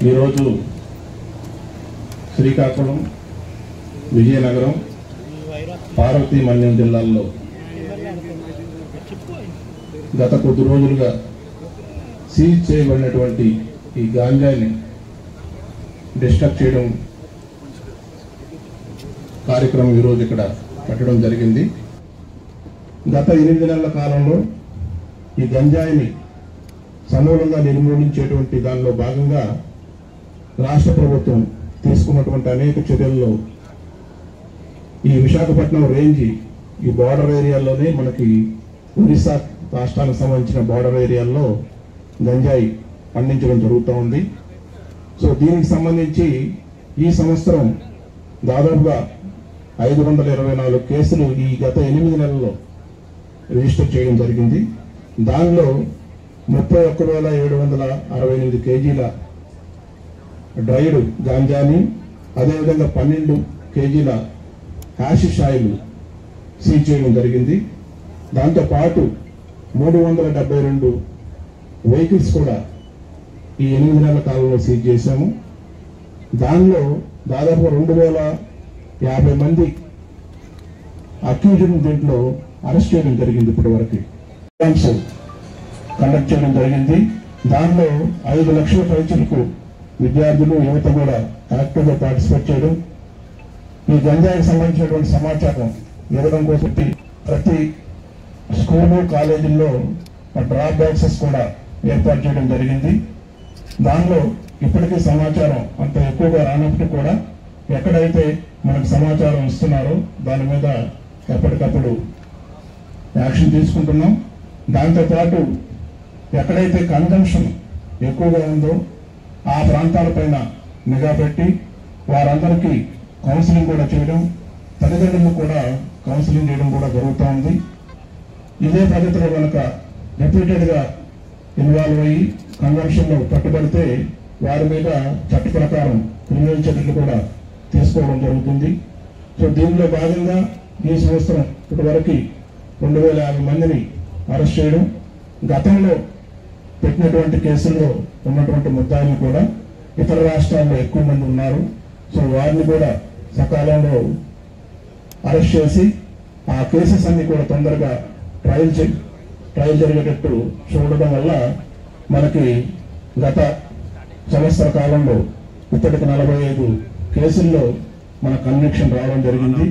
ఈరోజు శ్రీకాకుళం, విజయనగరం, పార్వతీమన్యం జిల్లాల్లో గత కొద్ది రోజులుగా సీజ్ చేయబడినటువంటి ఈ గాంజాని డిస్ట్రక్ట్ చేయడం కార్యక్రమం ఈరోజు ఇక్కడ పెట్టడం జరిగింది. గత 8 నెలల కాలంలో ఈ గంజాయిని సమూలంగా నిర్మూలించేటువంటి దానిలో భాగంగా రాష్ట్ర ప్రభుత్వం తీసుకున్నటువంటి అనేక చర్యల్లో ఈ విశాఖపట్నం రేంజ్ ఈ బార్డర్ ఏరియాల్లోనే మనకి ఒరిస్సా రాష్ట్రానికి సంబంధించిన బార్డర్ ఏరియాల్లో గంజాయి పండించడం జరుగుతూ ఉంది. సో దీనికి సంబంధించి ఈ సంవత్సరం దాదాపుగా 524 కేసులు ఈ గత 8 నెలల్లో రిజిస్టర్ చేయడం జరిగింది. దానిలో 31,768 కేజీల డ్రైడ్ గాంజాని, అదేవిధంగా 12 కేజీల హ్యాషిష్ ఆయిల్ సీజ్ చేయడం జరిగింది. దాంతోపాటు 372 వెహికల్స్ కూడా ఈ 8 నెలల కాలంలో సీజ్ చేశాము. దానిలో దాదాపు 2,050 మంది అక్యూజ్డ్ దీంట్లో అరెస్ట్ చేయడం జరిగింది. ఇప్పటి వరకు కండక్ట్ చేయడం జరిగింది. దానిలో 5 లక్షల పైచలకు విద్యార్థులు, యువత కూడా యాక్టివ్గా పార్టిసిపేట్ చేయడం, ఈ గంజాయికి సంబంధించినటువంటి సమాచారం ఇవ్వడం కోసం ప్రతి స్కూలు, కాలేజీల్లో డ్రాప్ బాక్సెస్ కూడా ఏర్పాటు చేయడం జరిగింది. దానిలో ఇప్పటికీ సమాచారం అంత ఎక్కువగా రానప్పటికీ కూడా ఎక్కడైతే మనకు సమాచారం ఇస్తున్నారో దాని మీద ఎప్పటికప్పుడు యాక్షన్ తీసుకుంటున్నాం. దాంతోపాటు ఎక్కడైతే కన్జంప్షన్ ఎక్కువగా ఉందో ఆ ప్రాంతాలపైన నిఘా పెట్టి వారందరికీ కౌన్సిలింగ్ కూడా చేయడం, తల్లిదండ్రులకు కూడా కౌన్సిలింగ్ చేయడం కూడా జరుగుతూ ఉంది. ఇదే పద్ధతిలో కనుక రిపీటెడ్గా ఇన్వాల్వ్ అయ్యి కన్వెన్షన్లో పట్టుబడితే వారి మీద చట్ట ప్రకారం క్రిమినల్ చర్యలు కూడా తీసుకోవడం జరుగుతుంది. సో దీనిలో భాగంగా ఈ సంవత్సరం ఇప్పటి వరకు 2,050 మందిని అరెస్ట్ చేయడం, గతంలో పెట్టినటువంటి కేసుల్లో ఉన్నటువంటి ముద్దాయిలు కూడా ఇతర రాష్ట్రాల్లో ఎక్కువ మంది ఉన్నారు. సో వారిని కూడా సకాలంలో అరెస్ట్ చేసి ఆ కేసెస్ అన్ని కూడా తొందరగా ట్రయల్ జరిగేటట్టు చూడడం వల్ల మనకి గత సంవత్సర కాలంలో ఇప్పటికి 45 కేసుల్లో మన కన్విక్షన్ రావడం జరిగింది.